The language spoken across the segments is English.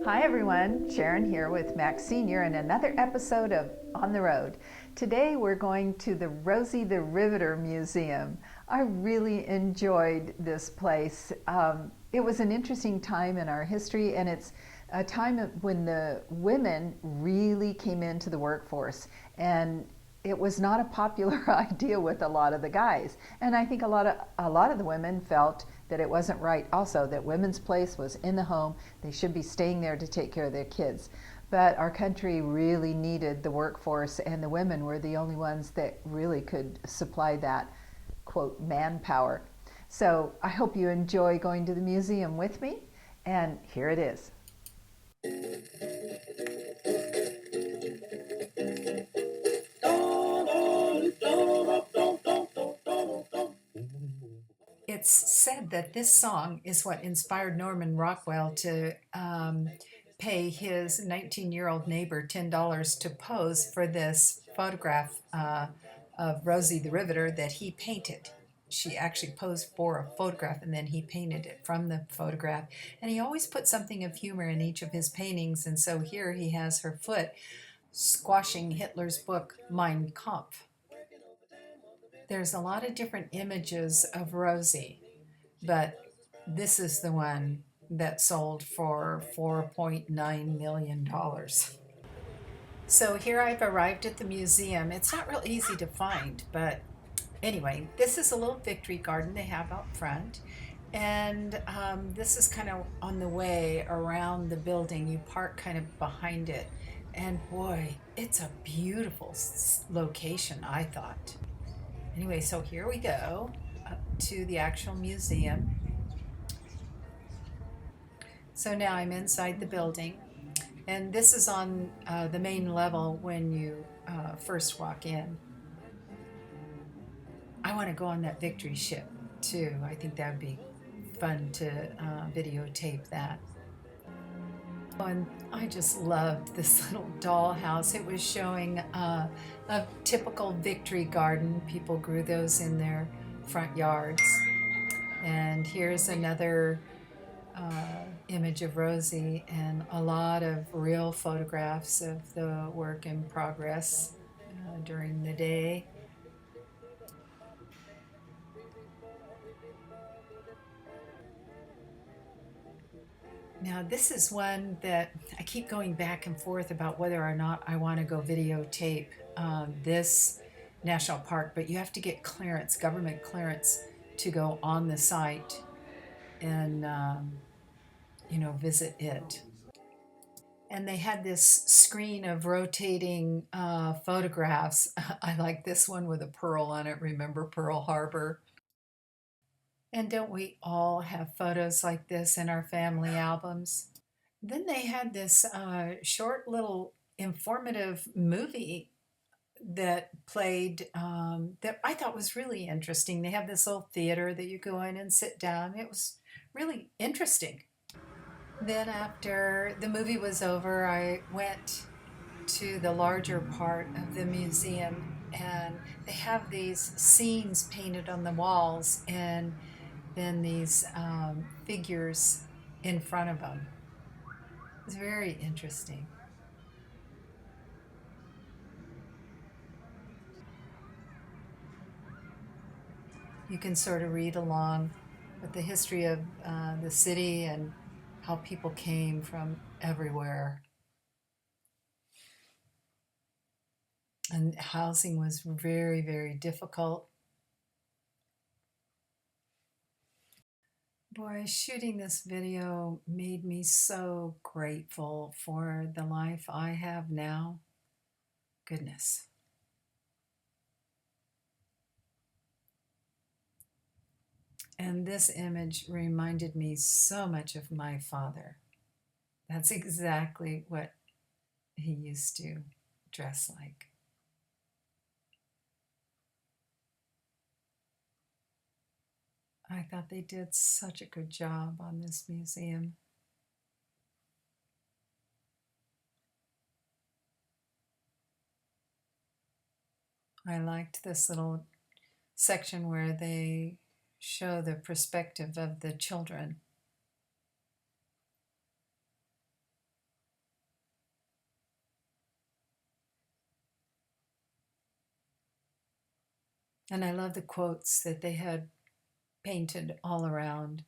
Hi everyone, Sharon here with Max Sr. and another episode of On the Road. Today we're going to the Rosie the Riveter Museum. I really enjoyed this place. It was an interesting time in our history, and it's a time when the women really came into the workforce, and it was not a popular idea with a lot of the guys. And I think a lot of the women felt that it wasn't right also, that women's place was in the home. They should be staying there to take care of their kids. But our country really needed the workforce, and the women were the only ones that really could supply that, quote, manpower. So I hope you enjoy going to the museum with me, and here it is. It's said that this song is what inspired Norman Rockwell to pay his 19-year-old neighbor $10 to pose for this photograph of Rosie the Riveter that he painted. She actually posed for a photograph, and then he painted it from the photograph. And he always put something of humor in each of his paintings, and so here he has her foot squashing Hitler's book, Mein Kampf. There's a lot of different images of Rosie, but this is the one that sold for $4.9 million. So here I've arrived at the museum. It's not real easy to find, but anyway, this is a little victory garden they have out front. And this is kind of on the way around the building. You park kind of behind it. And boy, it's a beautiful location, I thought. Anyway, so here we go up to the actual museum. So now I'm inside the building, and this is on the main level when you first walk in. I want to go on that victory ship too. I think that would be fun to videotape that. And I just loved this little dollhouse. It was showing a typical victory garden. People grew those in their front yards. And here's another image of Rosie, and a lot of real photographs of the work in progress during the day. Now, this is one that I keep going back and forth about whether or not I want to go videotape this national park, but you have to get clearance, government clearance, to go on the site and visit it. And they had this screen of rotating photographs. I like this one with a pearl on it. Remember Pearl Harbor? And don't we all have photos like this in our family albums? Then they had this short little informative movie that played that I thought was really interesting. They have this little theater that you go in and sit down. It was really interesting. Then after the movie was over, I went to the larger part of the museum, and they have these scenes painted on the walls, and then these figures in front of them. It's very interesting. You can sort of read along with the history of the city and how people came from everywhere. And housing was very, very difficult. Boy, shooting this video made me so grateful for the life I have now. Goodness. And this image reminded me so much of my father. That's exactly what he used to dress like. I thought they did such a good job on this museum. I liked this little section where they show the perspective of the children. And I love the quotes that they had painted all around.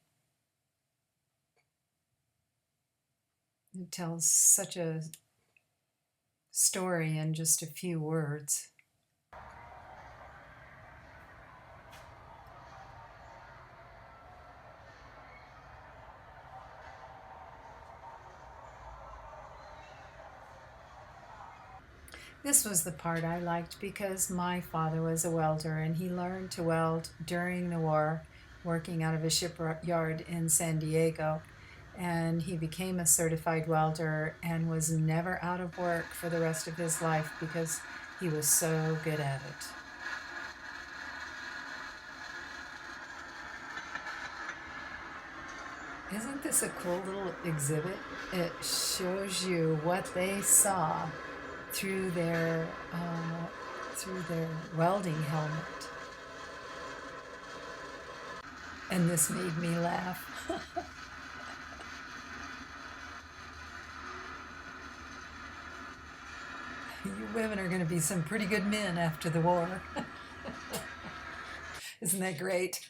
It tells such a story in just a few words. This was the part I liked because my father was a welder and he learned to weld during the war, working out of a shipyard in San Diego. And he became a certified welder and was never out of work for the rest of his life because he was so good at it. Isn't this a cool little exhibit? It shows you what they saw through their welding helmet, and this made me laugh. You women are going to be some pretty good men after the war. Isn't that great?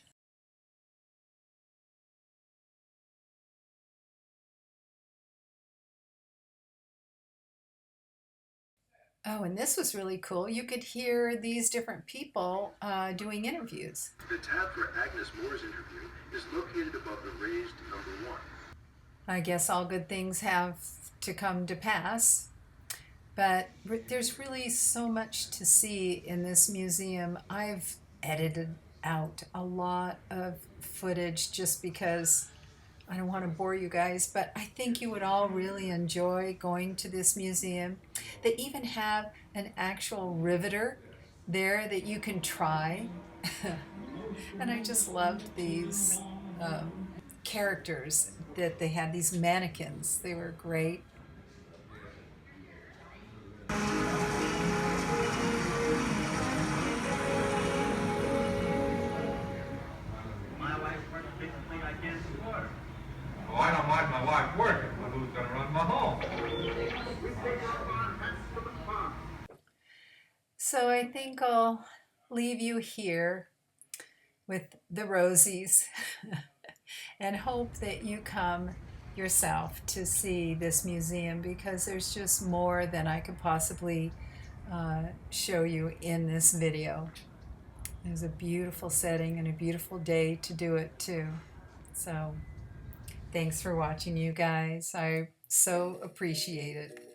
Oh, and this was really cool. You could hear these different people doing interviews. The tab for Agnes Moore's interview is located above the raised number 1. I guess all good things have to come to pass, but there's really so much to see in this museum. I've edited out a lot of footage just because I don't want to bore you guys, but I think you would all really enjoy going to this museum. They even have an actual riveter there that you can try. And I just loved these characters that they had, these mannequins. They were great. My wife works basically I can't support her. Oh, I don't mind my wife working, but who's going to run my home? So I think I'll leave you here with the Rosies and hope that you come yourself to see this museum because there's just more than I could possibly show you in this video. It was a beautiful setting and a beautiful day to do it too. So thanks for watching, you guys. I so appreciate it.